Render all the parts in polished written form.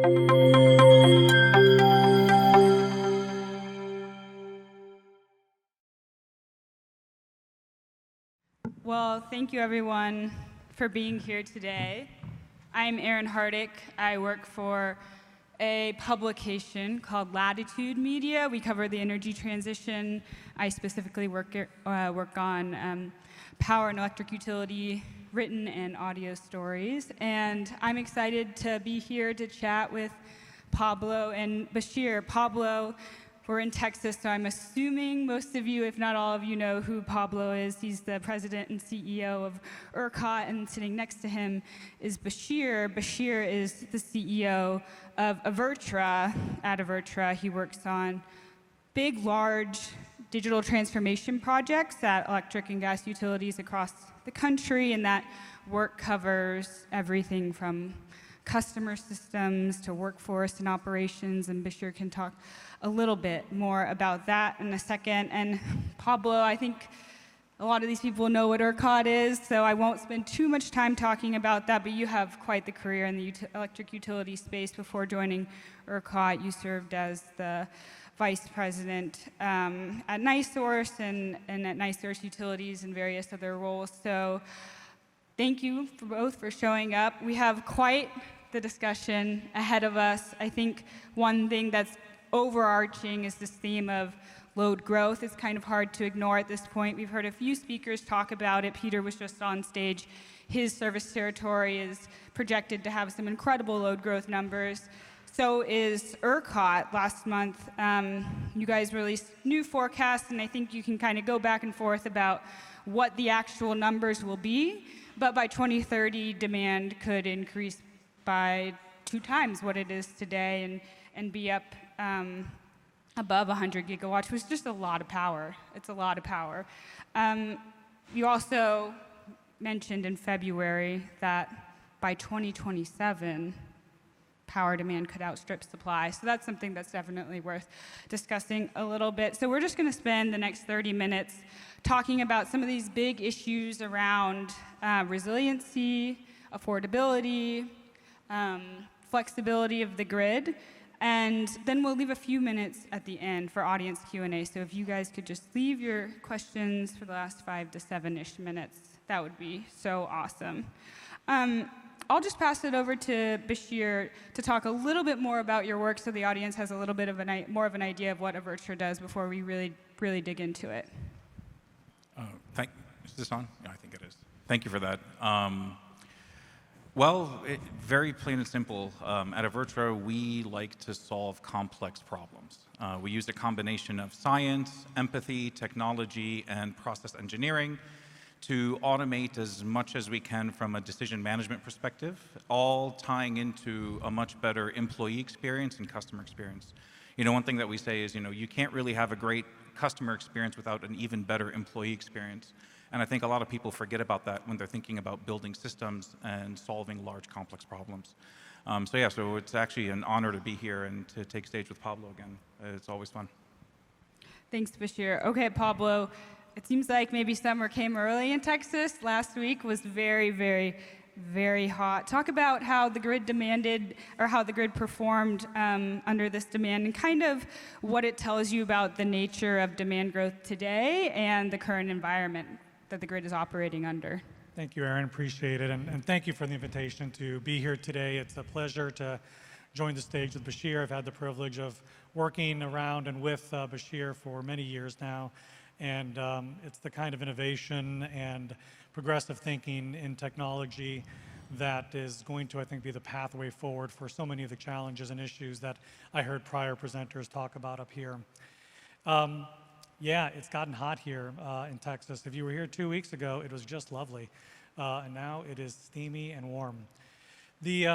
Well, thank you everyone for being here today. I'm Erin Hardick. I work for a publication called Latitude Media. We cover the energy transition. I specifically work on power and electric utility written and audio stories. And I'm excited to be here to chat with Pablo and Bashir. Pablo, we're in Texas, so I'm assuming most of you, if not all of you, know who Pablo is. He's the president and CEO of ERCOT, and sitting next to him is Bashir. Bashir is the CEO of Avertra. At Avertra, he works on big, large digital transformation projects at electric and gas utilities across the country, and that work covers everything from customer systems to workforce and operations, and Bashir can talk a little bit more about that in a second. And Pablo, I think a lot of these people know what ERCOT is, so I won't spend too much time talking about that, but you have quite the career in the electric utility space. Before joining ERCOT, you served as the vice president at NiSource and at NiSource Utilities and various other roles. So thank you for both for showing up. We have quite the discussion ahead of us. I think one thing that's overarching is this theme of load growth. It's kind of hard to ignore at this point. We've heard a few speakers talk about it. Peter was just on stage. His service territory is projected to have some incredible load growth numbers. So is ERCOT. Last month, you guys released new forecasts, and I think you can kind of go back and forth about what the actual numbers will be. But by 2030, demand could increase by 2 times what it is today and be up above 100 gigawatts, which is just a lot of power. It's a lot of power. You also mentioned in February that by 2027, power demand could outstrip supply. So that's something that's definitely worth discussing a little bit. So we're just going to spend the next 30 minutes talking about some of these big issues around resiliency, affordability, flexibility of the grid. And then we'll leave a few minutes at the end for audience Q&A. So if you guys could just leave your questions for the last 5 to 7-ish minutes, that would be so awesome. I'll just pass it over to Bashir to talk a little bit more about your work so the audience has a little bit of more of an idea of what Avertra does before we really dig into it. Is this on? Yeah, I think it is. Thank you for that. Very plain and simple. At Avertra, we like to solve complex problems. We use a combination of science, empathy, technology, and process engineering to automate as much as we can from a decision management perspective, all tying into a much better employee experience and customer experience. You know, one thing that we say is, you can't really have a great customer experience without an even better employee experience. And I think a lot of people forget about that when they're thinking about building systems and solving large, complex problems. So it's actually an honor to be here and to take stage with Pablo again. It's always fun. Thanks, Bashir. Okay, Pablo, it seems like maybe summer came early in Texas. Last week was very, very, very hot. Talk about how the grid demanded, or how the grid performed under this demand, and kind of what it tells you about the nature of demand growth today and the current environment that the grid is operating under. Thank you, Erin. Appreciate it. And thank you for the invitation to be here today. It's a pleasure to join the stage with Bashir. I've had the privilege of working around and with Bashir for many years now. And it's the kind of innovation and progressive thinking in technology that is going to, I think, be the pathway forward for so many of the challenges and issues that I heard prior presenters talk about up here. Yeah, it's gotten hot here in Texas. If you were here 2 weeks ago, it was just lovely. And now it is steamy and warm. We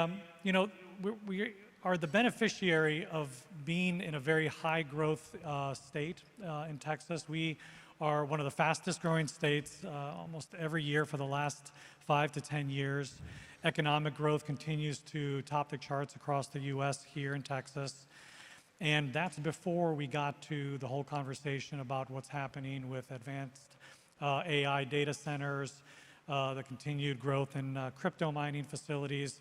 are the beneficiary of being in a very high growth state in Texas. We are one of the fastest growing states almost every year for the last 5 to 10 years. Economic growth continues to top the charts across the US here in Texas. And that's before we got to the whole conversation about what's happening with advanced AI data centers, the continued growth in crypto mining facilities,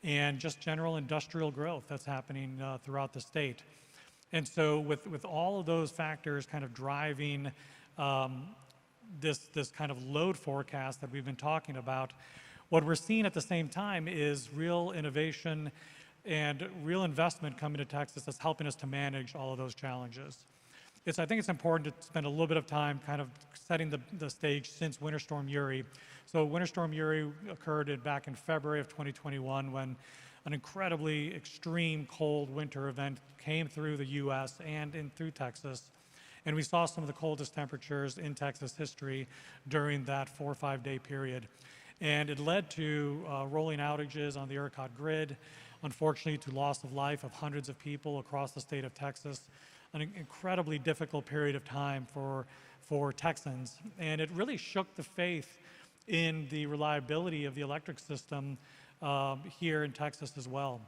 and just general industrial growth that's happening throughout the state. And so with all of those factors kind of driving this kind of load forecast that we've been talking about, what we're seeing at the same time is real innovation and real investment coming to Texas that's helping us to manage all of those challenges. I think it's important to spend a little bit of time kind of setting the stage since Winter Storm Uri. So Winter Storm Uri occurred back in February of 2021 when an incredibly extreme cold winter event came through the US and through Texas. And we saw some of the coldest temperatures in Texas history during that 4 or 5 day period. And it led to rolling outages on the ERCOT grid, unfortunately to loss of life of hundreds of people across the state of Texas, an incredibly difficult period of time for Texans. And it really shook the faith in the reliability of the electric system here in Texas as well.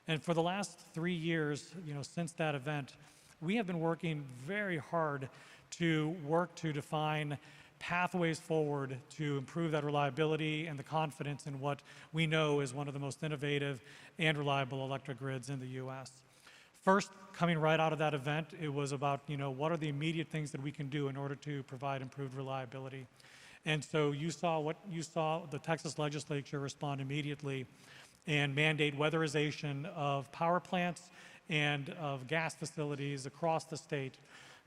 And for the last 3 years, since that event, we have been working very hard to define pathways forward to improve that reliability and the confidence in what we know is one of the most innovative and reliable electric grids in the US. First, coming right out of that event, it was about, what are the immediate things that we can do in order to provide improved reliability. And so you saw the Texas legislature respond immediately and mandate weatherization of power plants and of gas facilities across the state,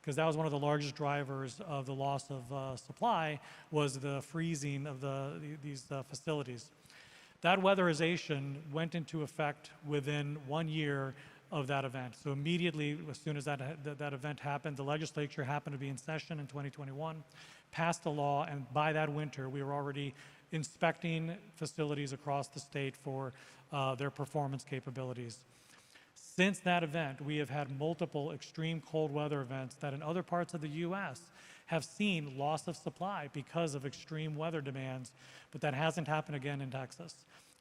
because that was one of the largest drivers of the loss of supply, was the freezing of these facilities. That weatherization went into effect within 1 year of that event. So immediately, as soon as that event happened, the legislature happened to be in session in 2021, passed a law, and by that winter, we were already inspecting facilities across the state for their performance capabilities. Since that event, we have had multiple extreme cold weather events that in other parts of the US have seen loss of supply because of extreme weather demands, but that hasn't happened again in Texas.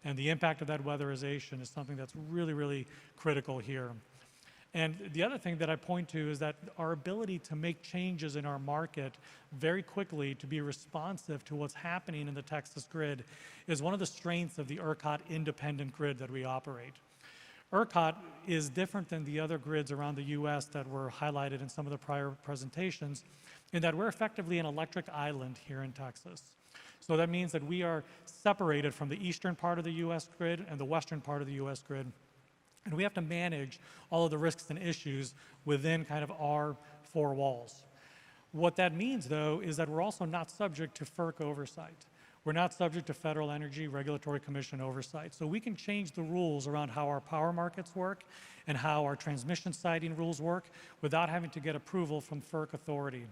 And the impact of that weatherization is something that's really, really critical here. And the other thing that I point to is that our ability to make changes in our market very quickly to be responsive to what's happening in the Texas grid is one of the strengths of the ERCOT independent grid that we operate. ERCOT is different than the other grids around the US that were highlighted in some of the prior presentations in that we're effectively an electric island here in Texas. So that means that we are separated from the eastern part of the US grid and the western part of the US grid. And we have to manage all of the risks and issues within kind of our four walls. What that means, though, is that we're also not subject to FERC oversight. We're not subject to Federal Energy Regulatory Commission oversight. So we can change the rules around how our power markets work and how our transmission siting rules work without having to get approval from FERC authority.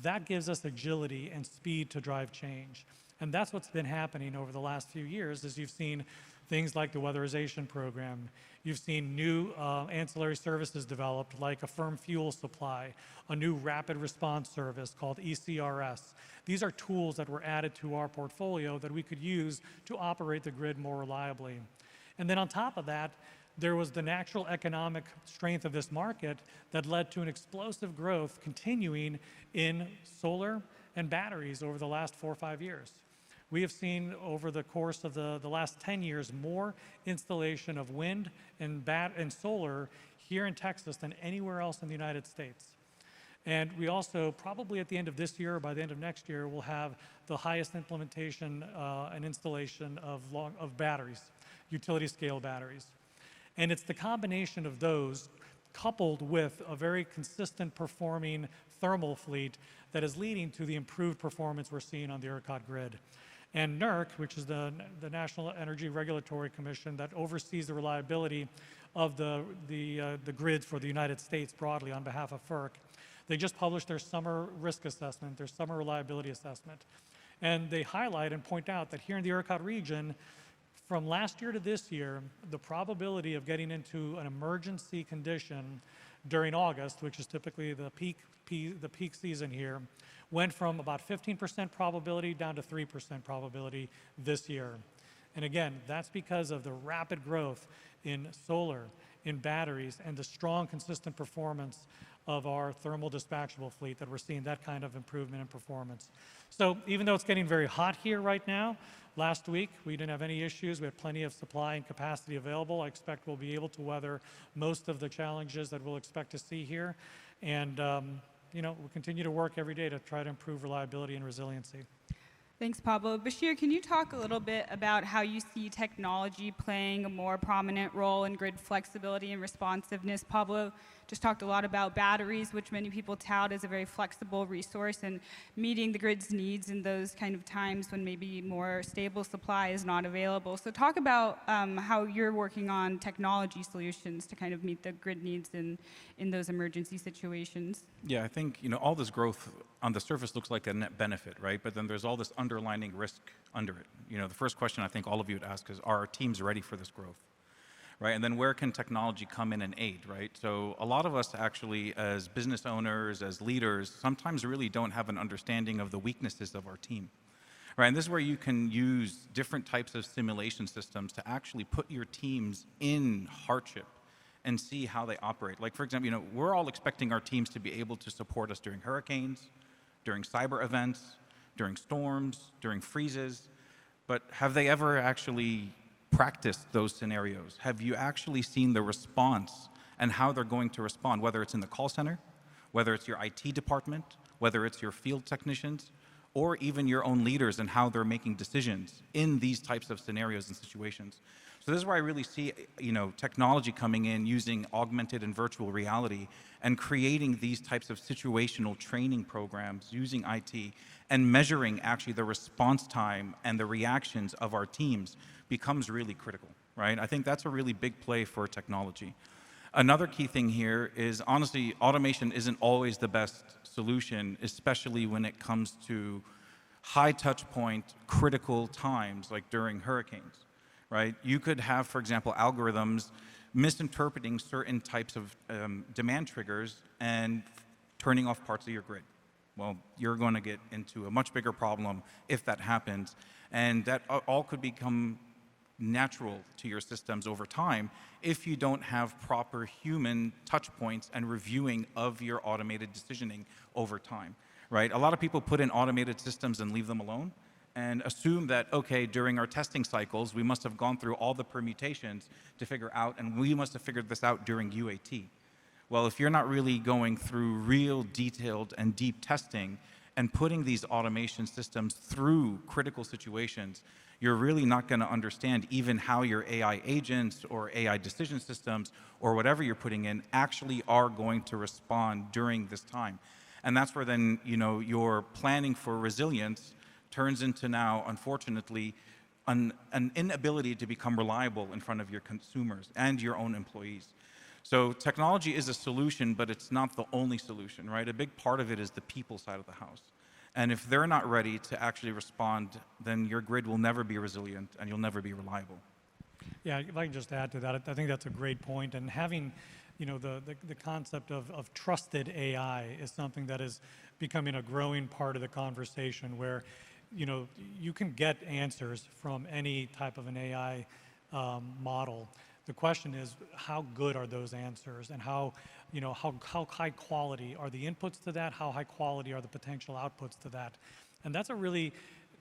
That gives us agility and speed to drive change. And that's what's been happening over the last few years, as you've seen things like the weatherization program. You've seen new ancillary services developed, like a firm fuel supply, a new rapid response service called ECRS. These are tools that were added to our portfolio that we could use to operate the grid more reliably. And then on top of that, there was the natural economic strength of this market that led to an explosive growth continuing in solar and batteries over the last 4 or 5 years. We have seen over the course of the last 10 years more installation of wind and solar here in Texas than anywhere else in the United States. And we also, probably at the end of this year or by the end of next year, will have the highest implementation and installation of batteries, utility scale batteries. And it's the combination of those coupled with a very consistent performing thermal fleet that is leading to the improved performance we're seeing on the ERCOT grid. And NERC, which is the National Energy Regulatory Commission that oversees the reliability of the grids for the United States broadly on behalf of FERC, they just published their summer risk assessment, their summer reliability assessment. And they highlight and point out that here in the ERCOT region, from last year to this year, the probability of getting into an emergency condition during August, which is typically the peak season here, went from about 15% probability down to 3% probability this year. And again, that's because of the rapid growth in solar, in batteries, and the strong, consistent performance of our thermal dispatchable fleet that we're seeing that kind of improvement in performance. So even though it's getting very hot here right now, Last week, we didn't have any issues. We had plenty of supply and capacity available. I expect we'll be able to weather most of the challenges that we'll expect to see here. And we'll continue to work every day to try to improve reliability and resiliency. Thanks, Pablo. Bashir, can you talk a little bit about how you see technology playing a more prominent role in grid flexibility and responsiveness? Pablo just talked a lot about batteries, which many people tout as a very flexible resource and meeting the grid's needs in those kind of times when maybe more stable supply is not available. So talk about how you're working on technology solutions to kind of meet the grid needs in those emergency situations. Yeah, I think all this growth on the surface looks like a net benefit, right? But then there's all this underlining risk under it. The first question I think all of you would ask is, are our teams ready for this growth? Right? And then where can technology come in and aid, right? So a lot of us actually, as business owners, as leaders, sometimes really don't have an understanding of the weaknesses of our team, right? And this is where you can use different types of simulation systems to actually put your teams in hardship and see how they operate. Like, for example, we're all expecting our teams to be able to support us during hurricanes, during cyber events, during storms, during freezes, but have they ever actually practiced those scenarios? Have you actually seen the response and how they're going to respond, whether it's in the call center, whether it's your IT department, whether it's your field technicians, or even your own leaders and how they're making decisions in these types of scenarios and situations? So this is where I really see, technology coming in, using augmented and virtual reality and creating these types of situational training programs using IT and measuring actually the response time and the reactions of our teams becomes really critical, right? I think that's a really big play for technology. Another key thing here is, honestly, automation isn't always the best solution, especially when it comes to high touch point, critical times like during hurricanes, right? You could have, for example, algorithms misinterpreting certain types of demand triggers and turning off parts of your grid. Well, you're going to get into a much bigger problem if that happens, and that all could become natural to your systems over time if you don't have proper human touch points and reviewing of your automated decisioning over time, right? A lot of people put in automated systems and leave them alone and assume that, okay, during our testing cycles, we must have gone through all the permutations to figure out, and we must have figured this out during UAT. Well, if you're not really going through real detailed and deep testing and putting these automation systems through critical situations, you're really not going to understand even how your AI agents or AI decision systems or whatever you're putting in actually are going to respond during this time. And that's where then, your planning for resilience turns into now, unfortunately, an inability to become reliable in front of your consumers and your own employees. So technology is a solution, but it's not the only solution, right? A big part of it is the people side of the house. And if they're not ready to actually respond, then your grid will never be resilient and you'll never be reliable. Yeah, if I can just add to that, I think that's a great point. And having, the concept of trusted AI is something that is becoming a growing part of the conversation where, you can get answers from any type of an AI model. The question is, how good are those answers, and how high quality are the inputs to that? How high quality are the potential outputs to that? And that's a really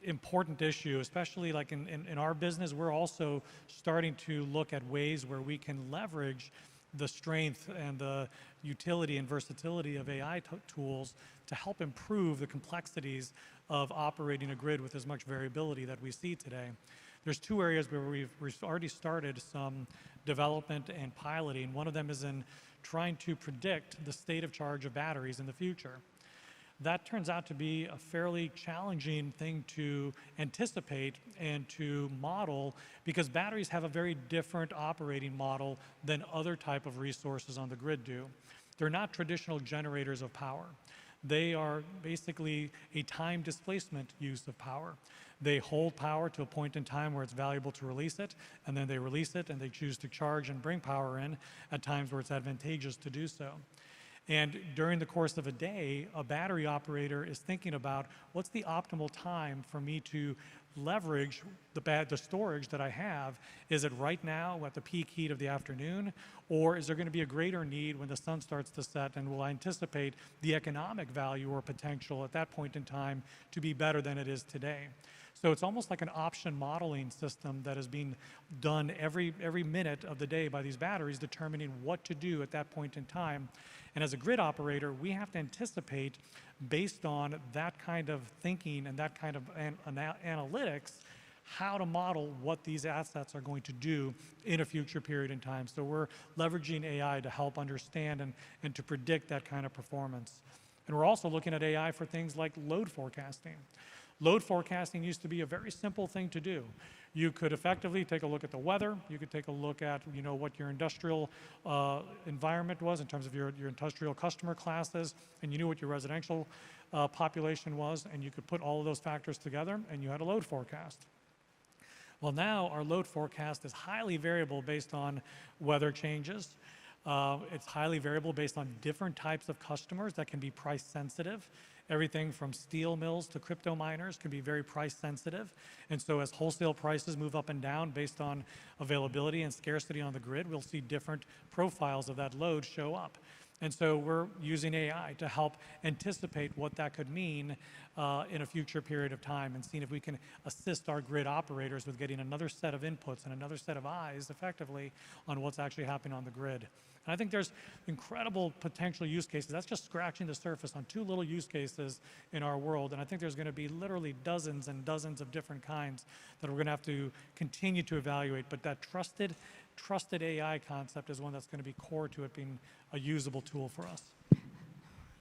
important issue, especially like in our business. We're also starting to look at ways where we can leverage the strength and the utility and versatility of AI tools to help improve the complexities of operating a grid with as much variability that we see today. There's two areas where we've already started some development and piloting. One of them is in trying to predict the state of charge of batteries in the future. That turns out to be a fairly challenging thing to anticipate and to model, because batteries have a very different operating model than other type of resources on the grid do. They're not traditional generators of power. They are basically a time displacement use of power. They hold power to a point in time where it's valuable to release it, and then they release it and they choose to charge and bring power in at times where it's advantageous to do so. And during the course of a day, a battery operator is thinking about, what's the optimal time for me to leverage the storage that I have? Is it right now at the peak heat of the afternoon, or is there going to be a greater need when the sun starts to set, and will I anticipate the economic value or potential at that point in time to be better than it is today? So it's almost like an option modeling system that is being done every minute of the day by these batteries, determining what to do at that point in time. And as a grid operator, we have to anticipate, based on that kind of thinking and that kind of analytics, how to model what these assets are going to do in a future period in time. So we're leveraging AI to help understand and to predict that kind of performance. And we're also looking at AI for things like load forecasting. Load forecasting used to be a very simple thing to do. You could effectively take a look at the weather. You could take a look at what your industrial environment was in terms of your industrial customer classes, and you knew what your residential population was, and you could put all of those factors together, and you had a load forecast. Well, now our load forecast is highly variable based on weather changes. It's highly variable based on different types of customers that can be price sensitive. Everything from steel mills to crypto miners can be very price sensitive. And so as wholesale prices move up and down based on availability and scarcity on the grid, we'll see different profiles of that load show up. And so we're using AI to help anticipate what that could mean in a future period of time, and seeing if we can assist our grid operators with getting another set of inputs and another set of eyes effectively on what's actually happening on the grid. And I think there's incredible potential use cases. That's just scratching the surface on 2 little use cases in our world. And I think there's going to be literally dozens and dozens of different kinds that we're going to have to continue to evaluate. But that trusted AI concept is one that's going to be core to it being a usable tool for us.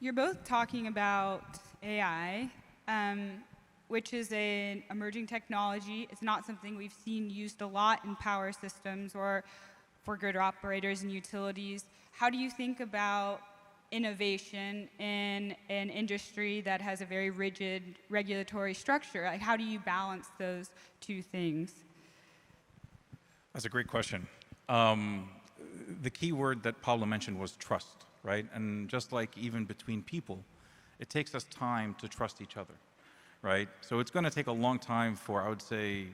You're both talking about AI, which is an emerging technology. It's not something we've seen used a lot in power systems or for grid operators and utilities. How do you think about innovation in an industry that has a very rigid regulatory structure? Like, how do you balance those two things? That's a great question. The key word that Pablo mentioned was trust, right? And just like even between people, it takes us time to trust each other, right? So it's going to take a long time for, I would say,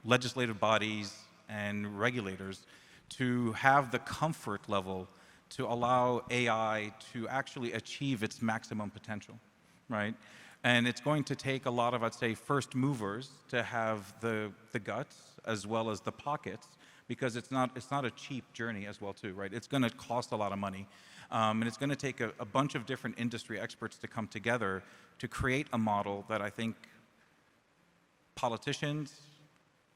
legislative bodies and regulators to have the comfort level to allow AI to actually achieve its maximum potential, right? And it's going to take a lot of, I'd say, first movers to have the guts as well as the pockets, because it's not a cheap journey as well too, right? It's going to cost a lot of money, and it's going to take a bunch of different industry experts to come together to create a model that I think politicians,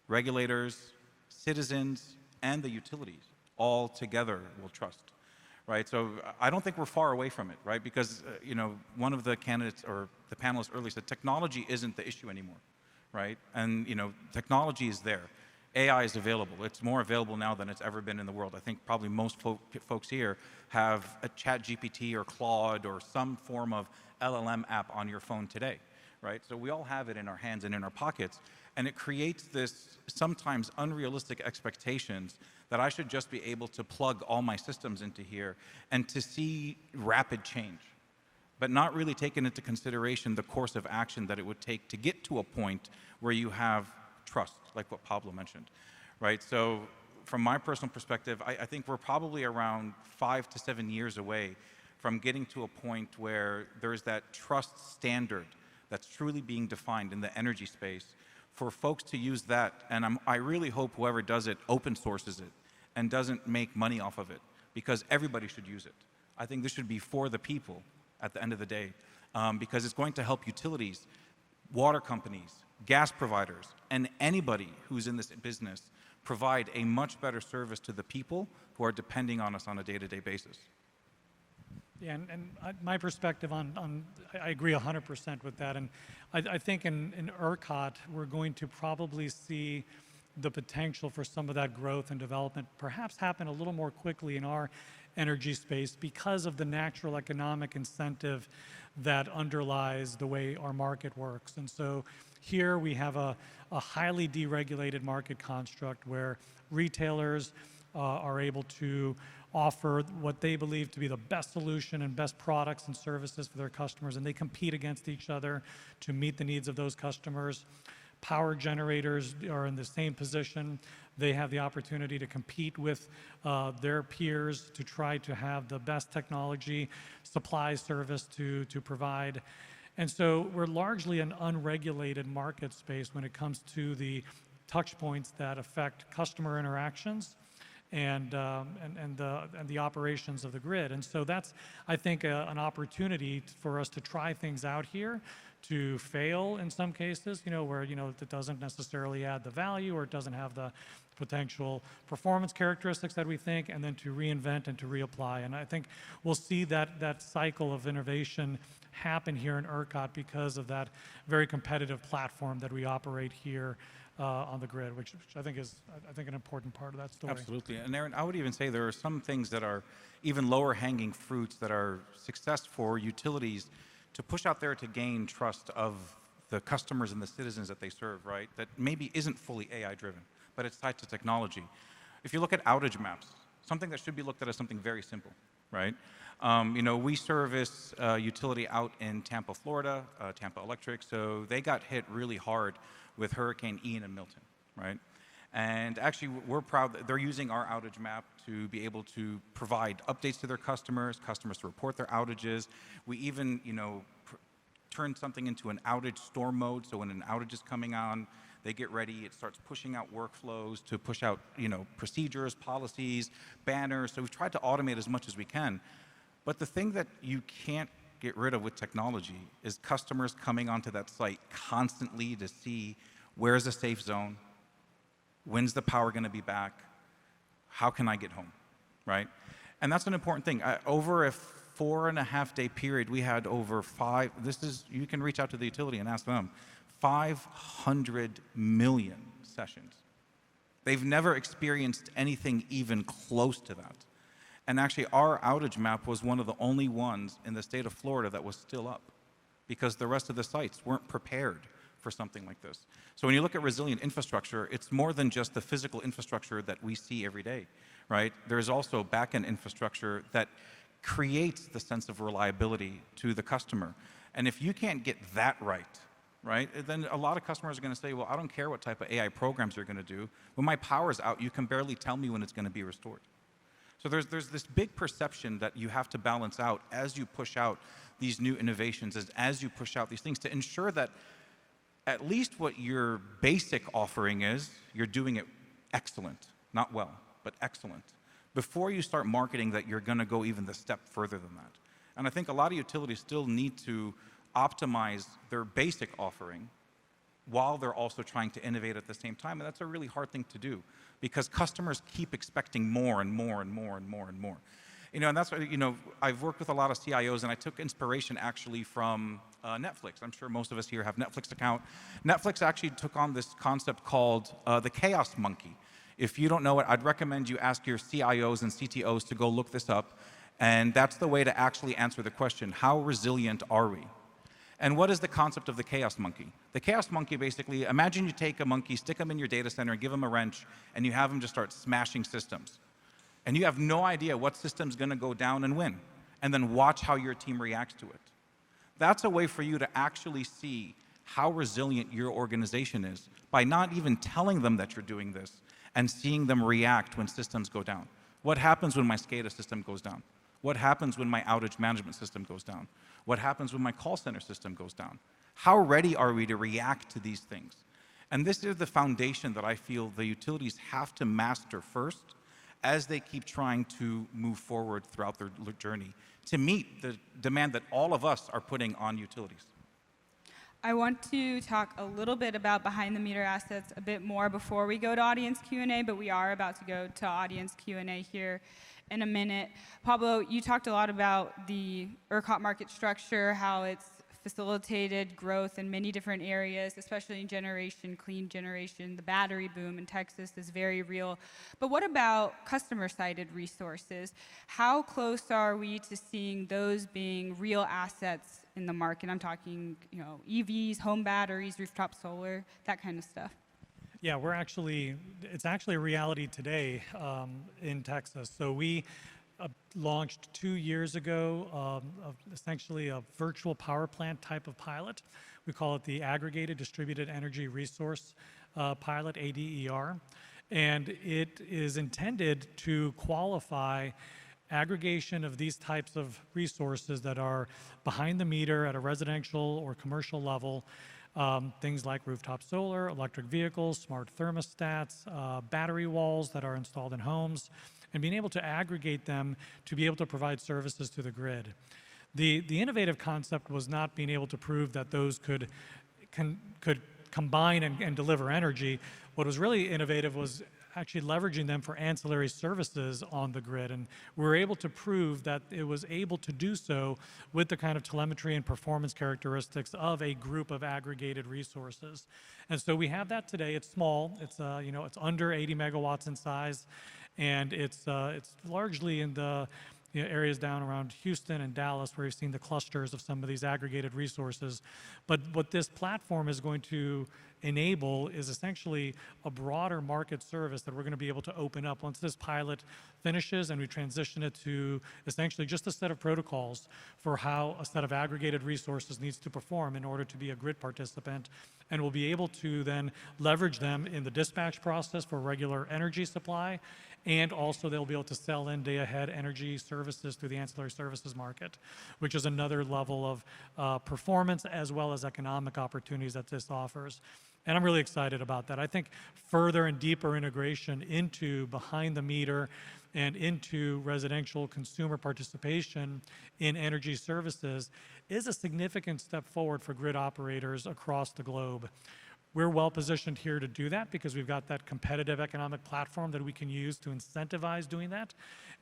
regulators, citizens, and the utilities all together will trust, right? So I don't think we're far away from it, right? Because one of the candidates or the panelists earlier said technology isn't the issue anymore, right? And technology is there. AI is available. It's more available now than it's ever been in the world. I think probably most folks here have a ChatGPT or Claude or some form of LLM app on your phone today, right? So we all have it in our hands and in our pockets, and it creates this sometimes unrealistic expectations that I should just be able to plug all my systems into here and to see rapid change, but not really taking into consideration the course of action that it would take to get to a point where you have trust, like what Pablo mentioned, right? So from my personal perspective, I think we're probably around 5 to 7 years away from getting to a point where there's that trust standard that's truly being defined in the energy space for folks to use that. And I really hope whoever does it open sources it and doesn't make money off of it, because everybody should use it. I think this should be for the people at the end of the day, because it's going to help utilities, water companies, gas providers, and anybody who's in this business provide a much better service to the people who are depending on us on a day-to-day basis. Yeah, and my perspective on I agree 100% with that. And I think in ERCOT, we're going to probably see the potential for some of that growth and development perhaps happen a little more quickly in our energy space because of the natural economic incentive that underlies the way our market works. And so here we have a highly deregulated market construct where retailers are able to offer what they believe to be the best solution and best products and services for their customers, and they compete against each other to meet the needs of those customers. Power generators are in the same position. They have the opportunity to compete with their peers to try to have the best technology supply service to provide. And so we're largely an unregulated market space when it comes to the touch points that affect customer interactions and the operations of the grid. And so that's, I think, an opportunity for us to try things out here, to fail in some cases, where, it doesn't necessarily add the value or it doesn't have the potential performance characteristics that we think, and then to reinvent and to reapply. And I think we'll see that cycle of innovation happen here in ERCOT because of that very competitive platform that we operate here on the grid, which I think is, an important part of that story. Absolutely. And Erin, I would even say there are some things that are even lower hanging fruits that are success for utilities to push out there to gain trust of the customers and the citizens that they serve, right? That maybe isn't fully AI driven, but it's tied to technology. If you look at outage maps, something that should be looked at as something very simple, right? We service utility out in Tampa, Florida, Tampa Electric, so they got hit really hard with Hurricane Ian and Milton, right? And actually, we're proud that they're using our outage map to be able to provide updates to their customers to report their outages. We even, turn something into an outage storm mode, so when an outage is coming on, they get ready, it starts pushing out workflows to push out, procedures, policies, banners. So we've tried to automate as much as we can. But the thing that you can't get rid of with technology is customers coming onto that site constantly to see where's the safe zone, when's the power going to be back, how can I get home, right? And that's an important thing. Over a 4.5-day period, we had over you can reach out to the utility and ask them, 500 million sessions. They've never experienced anything even close to that. And actually, our outage map was one of the only ones in the state of Florida that was still up because the rest of the sites weren't prepared for something like this. So when you look at resilient infrastructure, it's more than just the physical infrastructure that we see every day, right? There's also back-end infrastructure that creates the sense of reliability to the customer. And if you can't get that right, then a lot of customers are going to say, well, I don't care what type of AI programs you're going to do. When my power's out, you can barely tell me when it's going to be restored. So there's this big perception that you have to balance out as you push out these new innovations, as you push out these things to ensure that at least what your basic offering is, you're doing it excellent, not well, but excellent, before you start marketing that you're going to go even the step further than that. And I think a lot of utilities still need to optimize their basic offering while they're also trying to innovate at the same time. And that's a really hard thing to do because customers keep expecting more and more and more and more and more. And that's why, I've worked with a lot of CIOs and I took inspiration actually from Netflix. I'm sure most of us here have Netflix account. Netflix actually took on this concept called the chaos monkey. If you don't know it, I'd recommend you ask your CIOs and CTOs to go look this up. And that's the way to actually answer the question, how resilient are we? And what is the concept of the chaos monkey? The chaos monkey basically, imagine you take a monkey, stick him in your data center, and give him a wrench, and you have him just start smashing systems. And you have no idea what system's going to go down and when. And then watch how your team reacts to it. That's a way for you to actually see how resilient your organization is by not even telling them that you're doing this and seeing them react when systems go down. What happens when my SCADA system goes down? What happens when my outage management system goes down? What happens when my call center system goes down? How ready are we to react to these things? And this is the foundation that I feel the utilities have to master first as they keep trying to move forward throughout their journey to meet the demand that all of us are putting on utilities. I want to talk a little bit about behind the meter assets a bit more before we go to audience Q&A, but we are about to go to audience Q&A here in a minute. Pablo, you talked a lot about the ERCOT market structure, how it's facilitated growth in many different areas, especially in generation, clean generation. The battery boom in Texas is very real. But what about customer-sided resources? How close are we to seeing those being real assets in the market? I'm talking, EVs, home batteries, rooftop solar, that kind of stuff. Yeah, it's actually a reality today in Texas. So we launched 2 years ago essentially a virtual power plant type of pilot. We call it the Aggregated Distributed Energy Resource Pilot, ADER. And it is intended to qualify aggregation of these types of resources that are behind the meter at a residential or commercial level, things like rooftop solar, electric vehicles, smart thermostats, battery walls that are installed in homes, and being able to aggregate them to be able to provide services to the grid. The innovative concept was not being able to prove that those could combine and deliver energy. What was really innovative was actually leveraging them for ancillary services on the grid. And we were able to prove that it was able to do so with the kind of telemetry and performance characteristics of a group of aggregated resources. And so we have that today. It's small. It's it's under 80 megawatts in size, and it's largely in the areas down around Houston and Dallas where you've seen the clusters of some of these aggregated resources. But what this platform is going to enable is essentially a broader market service that we're going to be able to open up once this pilot finishes and we transition it to essentially just a set of protocols for how a set of aggregated resources needs to perform in order to be a grid participant. And we'll be able to then leverage them in the dispatch process for regular energy supply, and also they'll be able to sell in day-ahead energy services through the ancillary services market, which is another level of performance as well as economic opportunities that this offers. And I'm really excited about that. I think further and deeper integration into behind the meter and into residential consumer participation in energy services is a significant step forward for grid operators across the globe. We're well positioned here to do that because we've got that competitive economic platform that we can use to incentivize doing that.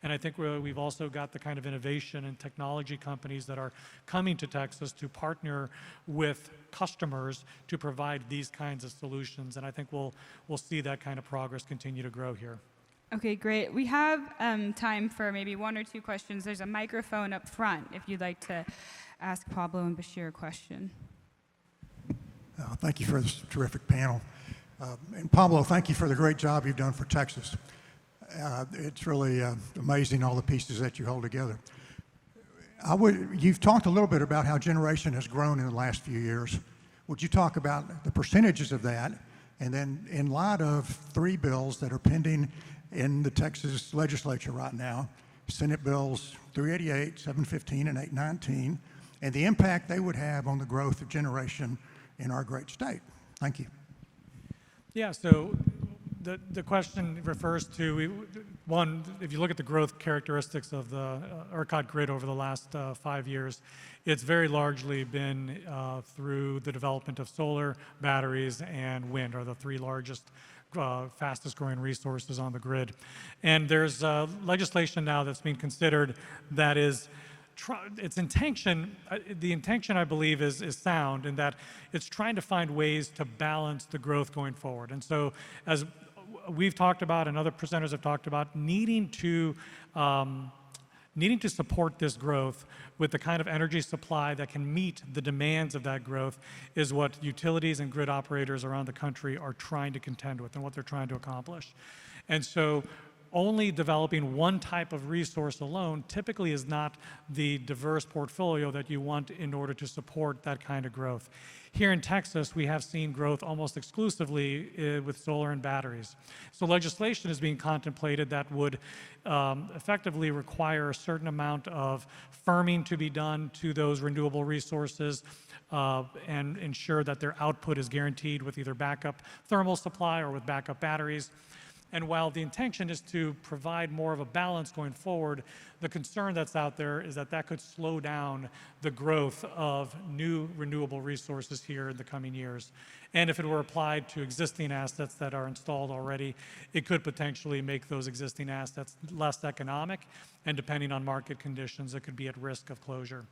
And I think we've also got the kind of innovation and technology companies that are coming to Texas to partner with customers to provide these kinds of solutions. And I think we'll see that kind of progress continue to grow here. Okay, great. We have time for maybe one or two questions. There's a microphone up front if you'd like to ask Pablo and Bashir a question. Thank you for this terrific panel. And Pablo, thank you for the great job you've done for Texas. It's really amazing all the pieces that you hold together. You've talked a little bit about how generation has grown in the last few years. Would you talk about the percentages of that? And then in light of 3 bills that are pending in the Texas legislature right now, Senate bills 388, 715, and 819, and the impact they would have on the growth of generation in our great state. Thank you. Yeah, so the question refers to, one, if you look at the growth characteristics of the ERCOT grid over the last 5 years, it's very largely been through the development of solar, batteries, and wind are the 3 largest fastest growing resources on the grid. And there's legislation now that's being considered that is its intention, the intention I believe is sound in that it's trying to find ways to balance the growth going forward. And so as we've talked about and other presenters have talked about, needing to support this growth with the kind of energy supply that can meet the demands of that growth is what utilities and grid operators around the country are trying to contend with and what they're trying to accomplish. And so only developing one type of resource alone typically is not the diverse portfolio that you want in order to support that kind of growth. Here in Texas, we have seen growth almost exclusively with solar and batteries. So legislation is being contemplated that would effectively require a certain amount of firming to be done to those renewable resources and ensure that their output is guaranteed with either backup thermal supply or with backup batteries. And while the intention is to provide more of a balance going forward, the concern that's out there is that that could slow down the growth of new renewable resources here in the coming years. And if it were applied to existing assets that are installed already, it could potentially make those existing assets less economic, and depending on market conditions, it could be at risk of closure.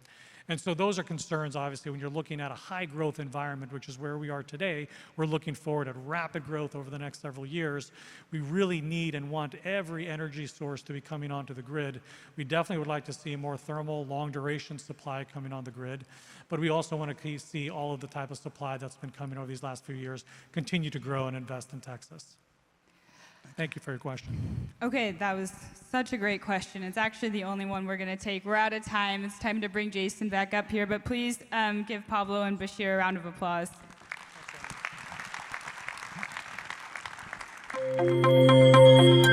And so those are concerns, obviously, when you're looking at a high growth environment, which is where we are today. We're looking forward at rapid growth over the next several years. We really need and want every energy source to be coming onto the grid. We definitely would like to see more thermal, long duration supply coming on the grid, but we also want to see all of the type of supply that's been coming over these last few years continue to grow and invest in Texas. Thank you for your question. Okay, that was such a great question. It's actually the only one we're going to take. We're out of time. It's time to bring Jason back up here, but please give Pablo and Bashir a round of applause. Thank you.